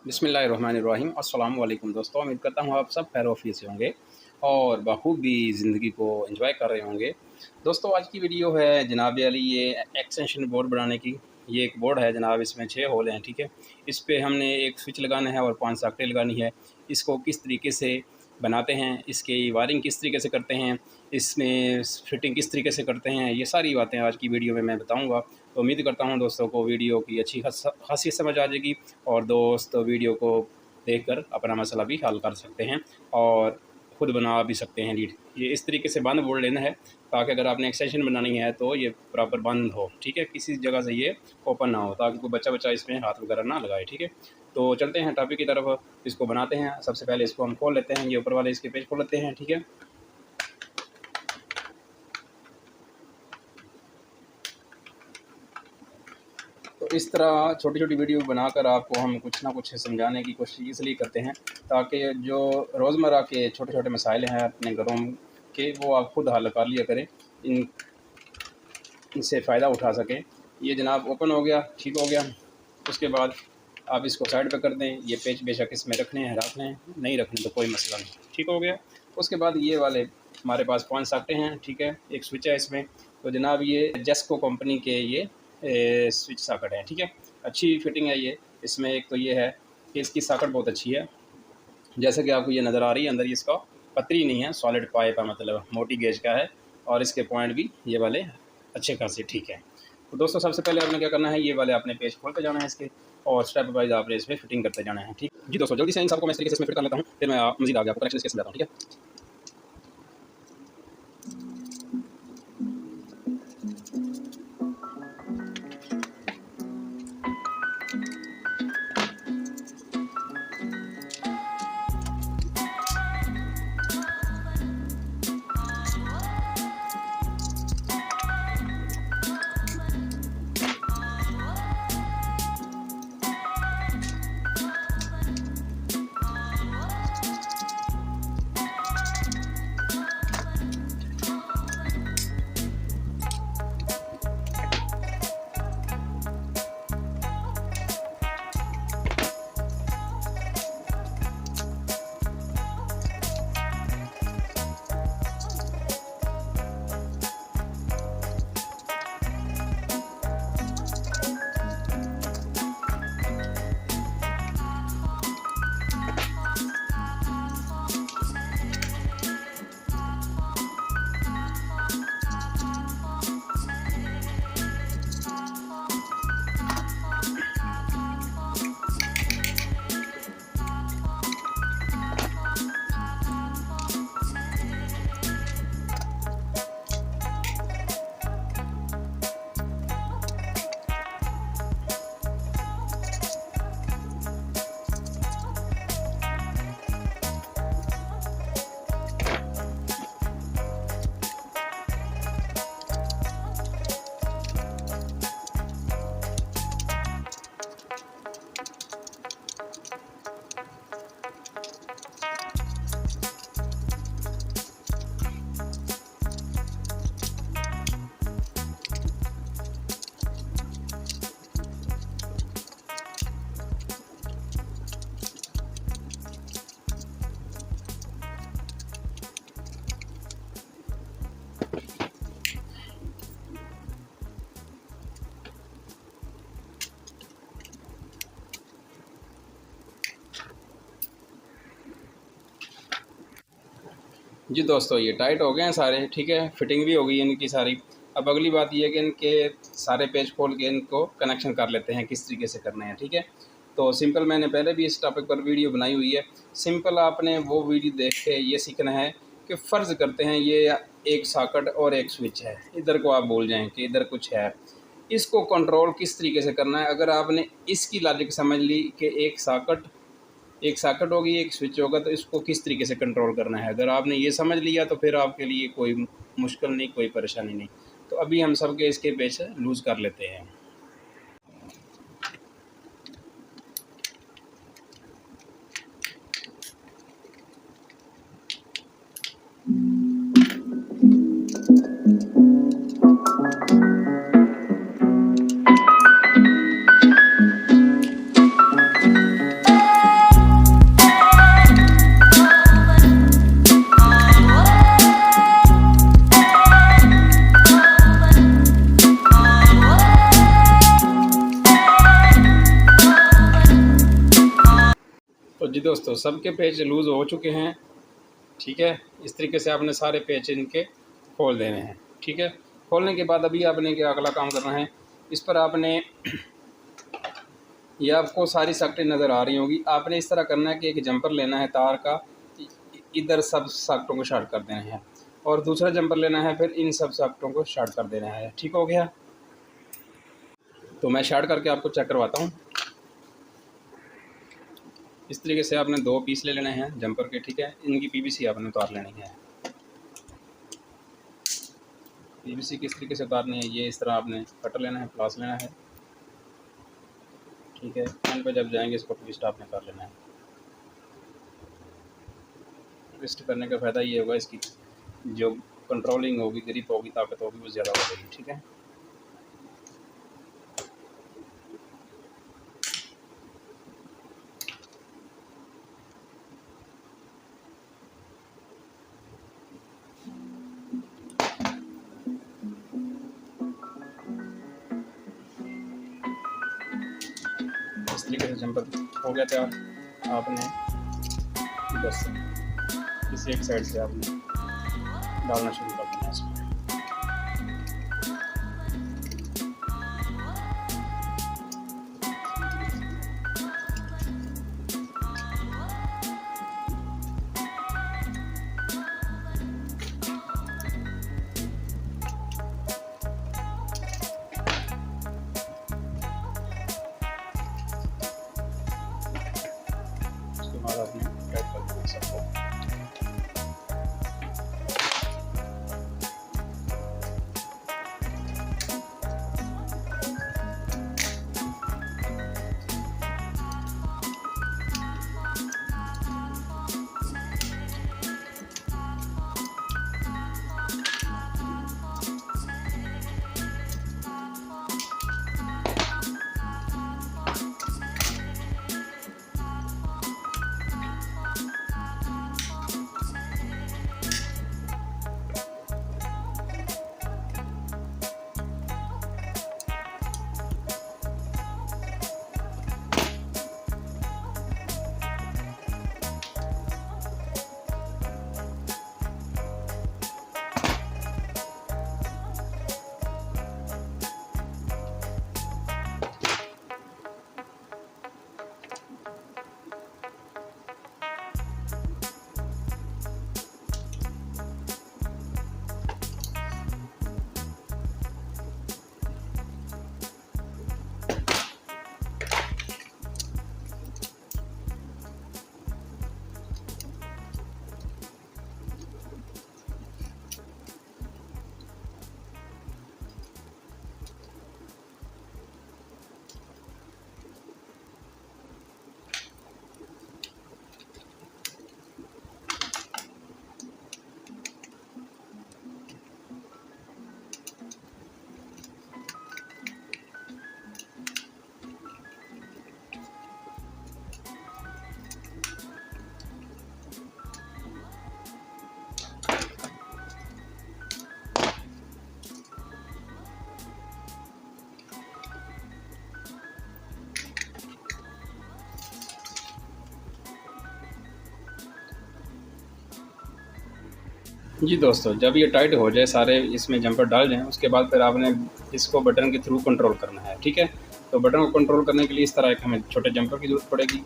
बिस्मिल्लाहिर्रहमानिर्रहीम अस्सलामु अलैकुम दोस्तों, उम्मीद करता हूँ आप सब खैर आफियत से होंगे और बखूबी ज़िंदगी को एंजॉय कर रहे होंगे। दोस्तों आज की वीडियो है जनाब अली ये एक्सटेंशन बोर्ड बनाने की। ये एक बोर्ड है जनाब, इसमें 6 होल हैं, ठीक है। इस पे हमने एक स्विच लगाना है और 5 सॉकेटें लगानी है। इसको किस तरीके से बनाते हैं, इसकी वायरिंग किस तरीके से करते हैं, इसमें फिटिंग किस तरीके से करते हैं, ये सारी बातें आज की वीडियो में मैं बताऊँगा। तो उम्मीद करता हूँ दोस्तों को वीडियो की अच्छी खासी समझ आ जाएगी और दोस्त वीडियो को देखकर अपना मसला भी हल कर सकते हैं और ख़ुद बना भी सकते हैं लीड। ये इस तरीके से बंद बोर्ड लेना है ताकि अगर आपने एक्सटेंशन बनानी है तो ये प्रॉपर बंद हो, ठीक है, किसी जगह से ये ओपन ना हो ताकि कोई बच्चा इसमें हाथ वगैरह ना लगाए, ठीक है। तो चलते हैं टॉपिक की तरफ, इसको बनाते हैं। सबसे पहले इसको हम खोल लेते हैं, ये ऊपर वाले इसके पेज खोल लेते हैं, ठीक है। तो इस तरह छोटी छोटी वीडियो बनाकर आपको हम कुछ ना कुछ समझाने की कोशिश इसलिए करते हैं ताकि जो रोज़मर्रा के छोटे छोटे मसाइल हैं अपने घरों के, वो आप खुद हल कर लिया करें, इनसे फ़ायदा उठा सकें। ये जनाब ओपन हो गया, ठीक हो गया। उसके बाद आप इसको साइड पे कर दें। ये पेज बेशक इसमें रखने हैं, रख लें, नहीं रखने तो कोई मसला नहीं, ठीक हो गया। उसके बाद ये वाले हमारे पास 5 सॉकेटें हैं, ठीक है, एक स्विच है इसमें। तो जनाब ये जेस्को कंपनी के ये स्विच सॉकेट है, ठीक है। अच्छी फिटिंग है ये। इसमें एक तो ये है कि इसकी सॉकेट बहुत अच्छी है, जैसे कि आपको ये नज़र आ रही है। अंदर इसका पतरी नहीं है, सॉलिड पाइप है, मतलब मोटी गेज का है। और इसके पॉइंट भी ये वाले अच्छे खासे ठीक है। तो दोस्तों सबसे पहले आपने क्या करना है, ये वाले आपने पेज खोलते जाना है इसके और स्टेप वाइज आपने इसमें फिटिंग करते जाना है, ठीक जी। दोस्तों जल्दी से इन सबको मैं इस तरीके से इसमें फिट कर लेता हूँ, फिर मैं मज़ीद आगे आपको कनेक्शन इसके समझाता हूँ, ठीक है। जी दोस्तों ये टाइट हो गए हैं सारे, ठीक है, फिटिंग भी हो गई है इनकी सारी। अब अगली बात ये है कि इनके सारे पेज खोल के इनको कनेक्शन कर लेते हैं किस तरीके से करने हैं, ठीक है। तो सिंपल मैंने पहले भी इस टॉपिक पर वीडियो बनाई हुई है। सिंपल आपने वो वीडियो देख के ये सीखना है कि फ़र्ज़ करते हैं ये एक सॉकेट और एक स्विच है, इधर को आप भूल जाएँ कि इधर कुछ है, इसको कंट्रोल किस तरीके से करना है। अगर आपने इसकी लॉजिक समझ ली कि एक सॉकेट होगी, एक स्विच होगा, तो इसको किस तरीके से कंट्रोल करना है, अगर आपने ये समझ लिया तो फिर आपके लिए कोई मुश्किल नहीं, कोई परेशानी नहीं। तो अभी हम सब के इसके पेज लूज़ कर लेते हैं। दोस्तों, सबके पेच लूज़ हो चुके हैं। ठीक है, इस तरीके से आपने सारे पेच इनके खोल देने हैं। ठीक है, खोलने के बाद अभी आपने क्या अगला काम करना है, इस पर आपने ये आपको सारी सॉकेटें नज़र आ रही होंगी। आपने इस तरह करना है कि एक जंपर लेना है तार का, इधर सब सॉकेटों को शॉर्ट कर देना है, और दूसरा जंपर लेना है, फिर इन सब सॉकेटों को शॉर्ट कर देना है। ठीक हो गया? तो मैं शॉर्ट करके आपको चेक करवाता हूँ। इस तरीके से आपने 2 पीस ले लेने हैं जंपर के। ठीक है, इनकी पीवीसी आपने उतार लेनी है। पीवीसी किस तरीके से उतारनी है, ये इस तरह आपने कटर लेना है, प्लास लेना है। ठीक है, एंड पे जब जाएंगे इसको ट्विस्ट आपने कर लेना है। ट्विस्ट करने का फ़ायदा ये होगा, इसकी जो कंट्रोलिंग होगी, ग्रिप होगी, ताकत होगी, वो ज़्यादा हो जाएगी। ठीक है, इस तरीके से जंपर हो गया तैयार। आपने बस इस एक साइड से आपने डालना शुरू कर देना है इसमें। उसके बाद आपने टाइट कर देना सबको। जी दोस्तों, जब ये टाइट हो जाए, सारे इसमें जंपर डाल जाएँ, उसके बाद फिर आपने इसको बटन के थ्रू कंट्रोल करना है। ठीक है, तो बटन को कंट्रोल करने के लिए इस तरह एक हमें छोटे जंपर की ज़रूरत पड़ेगी।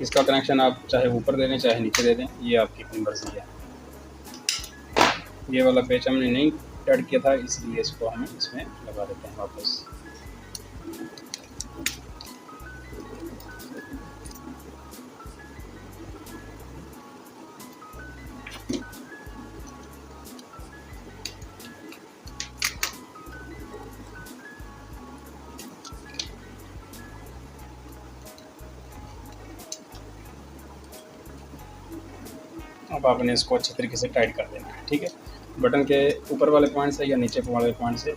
इसका कनेक्शन आप चाहे ऊपर दे दें, चाहे नीचे दे दें, ये आपकी अपनी मर्ज़ी है। ये वाला पेच हमने नहीं टाइट किया था, इसलिए इसको हम इसमें लगा देते हैं वापस। अब आपने इसको अच्छे तरीके से टाइट कर देना है। ठीक है, बटन के ऊपर वाले पॉइंट से या नीचे वाले पॉइंट से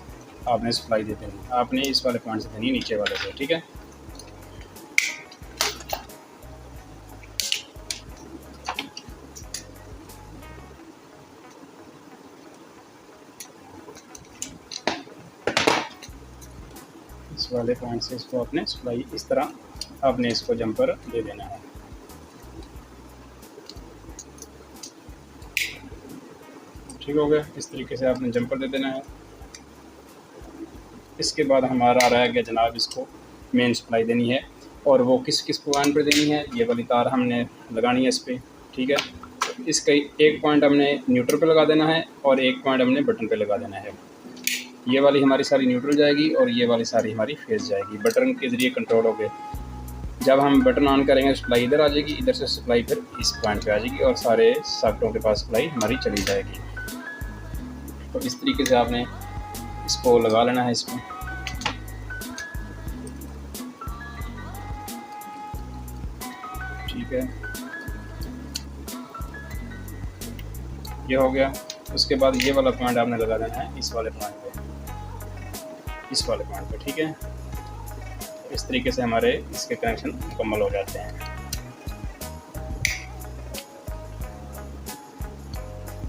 आपने सप्लाई दे देनी है। आपने इस वाले पॉइंट से देनी है, नीचे वाले से। ठीक है, वाले पॉइंट से इसको अपने सप्लाई इस तरह आपने इसको जंपर दे देना है। ठीक हो गया, इस तरीके से आपने जंपर दे देना है। इसके बाद हमारा रह गया जनाब इसको मेन सप्लाई देनी है, और वो किस किस पॉइंट पर देनी है, ये वाली तार हमने लगानी है इस पर। ठीक है, तो इसका एक पॉइंट हमने न्यूट्रल पे लगा देना है और एक पॉइंट हमने बटन पे लगा देना है। ये वाली हमारी सारी न्यूट्रल जाएगी और ये वाली सारी हमारी फेस जाएगी, बटन के ज़रिए कंट्रोल हो गए। जब हम बटन ऑन करेंगे सप्लाई इधर आ जाएगी, इधर से सप्लाई फिर इस पॉइंट पे आ जाएगी और सारे सॉकेटों के पास सप्लाई हमारी चली जाएगी। तो इस तरीके से आपने इसको लगा लेना है इसमें। ठीक है, ये हो गया। उसके बाद ये वाला पॉइंट आपने लगा देना है इस वाले पॉइंट पे, इस वाले पॉइंट पे। ठीक है, इस तरीके से हमारे इसके कनेक्शन मुकम्मल हो जाते हैं।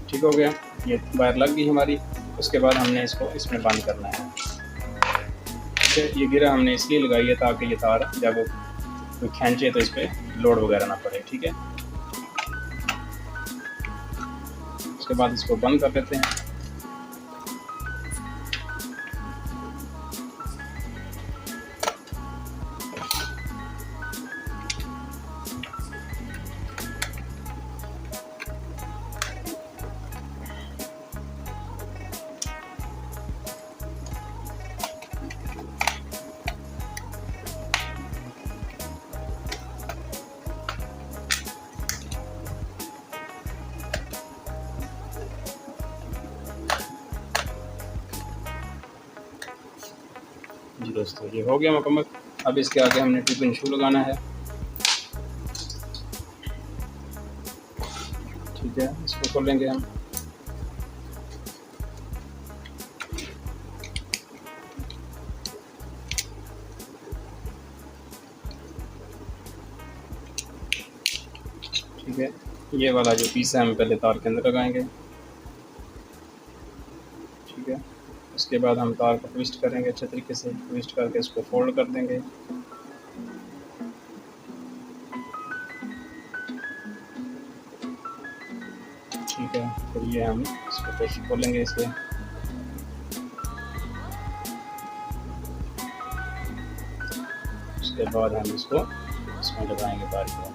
ठीक हो गया, ये वायर लग गई हमारी। उसके बाद हमने इसको इसमें बंद करना है। ठीक है, ये गिरा हमने इसलिए लगाई है ताकि ये तार जब कोई खींचे तो इस पर लोड वगैरह ना पड़े। ठीक है, उसके बाद इसको बंद कर देते हैं। जी दोस्तों, ये हो गया मुकम्मल। अब इसके आगे हमने 2 पिन शू लगाना है। ठीक है, इसको खोलेंगे हम। ठीक है, ये वाला जो पीस है हम पहले तार के अंदर लगाएंगे। ठीक है, उसके बाद हम तार को ट्विस्ट करेंगे, अच्छे तरीके से ट्विस्ट करके इसको फोल्ड कर देंगे। ठीक है, फिर ये हम इसको फिर खोलेंगे इसके। उसके बाद हम इसको इसमें लगाएंगे तार को।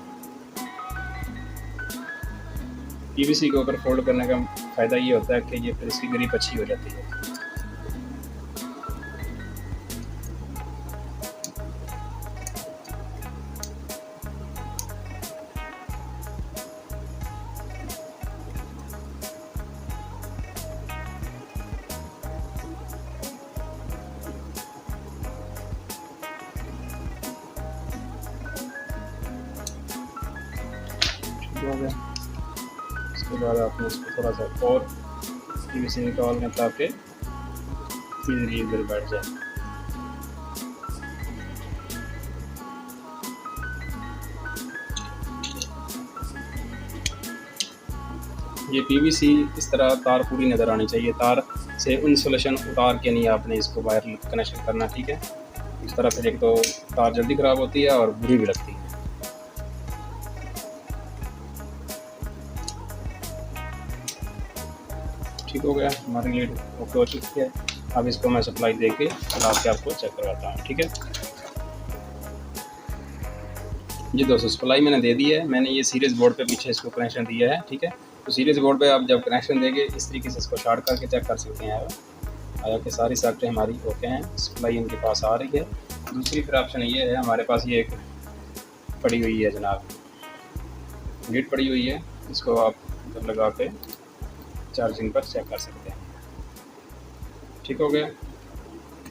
पीवीसी के ऊपर फोल्ड करने का फ़ायदा ये होता है कि ये फिर इसकी ग्रिप अच्छी हो जाती है। हो गया, इसके बाद आपने इसको थोड़ा सा और पीवीसी निकाल लें ताकि इजीली इधर बैठ जाए। ये पीवीसी इस तरह तार पूरी नज़र आनी चाहिए, तार से इंसुलेशन उतार के नहीं आपने इसको वायर कनेक्शन करना। ठीक है, इस तरह फिर एक तो तार जल्दी ख़राब होती है और बुरी भी लगती है। ठीक हो गया, हमारी लीड ओके हो चुकी है। अब इसको मैं सप्लाई दे के चला के आपको चेक करवाता हूँ। ठीक है जी दोस्तों, सप्लाई मैंने दे दी है। मैंने ये सीरीज़ बोर्ड पे पीछे इसको कनेक्शन दिया है। ठीक है, तो सीरीज़ बोर्ड पे आप जब कनेक्शन देंगे इस तरीके से इसको शॉर्ट करके चेक कर सकते हैं हालांकि सारी सॉकेटें हमारी ओके हैं, सप्लाई इनके पास आ रही है। दूसरी फिर ऑप्शन ये है, हमारे पास ये एक पड़ी हुई है जनाब, लीड पड़ी हुई है, इसको आप इधर लगा के चार्जिंग पर चेक कर सकते हैं। ठीक हो गया,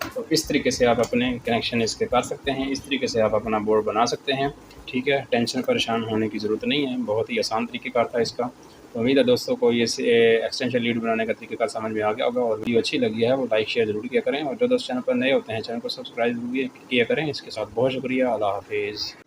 तो इस तरीके से आप अपने कनेक्शन इसके कर सकते हैं, इस तरीके से आप अपना बोर्ड बना सकते हैं। ठीक है, टेंशन परेशान होने की ज़रूरत नहीं है, बहुत ही आसान तरीके का था इसका। तो उम्मीद है दोस्तों को ये एक्सटेंशन लीड बनाने का तरीका समझ में आ गया होगा, और वीडियो अच्छी लगी है वो लाइक शेयर ज़रूर किया करें, और जो दोस्त चैनल पर नए होते हैं चैनल को सब्सक्राइब ज़रूर किया करें। इसके साथ बहुत शुक्रिया, अल्लाह हाफिज़।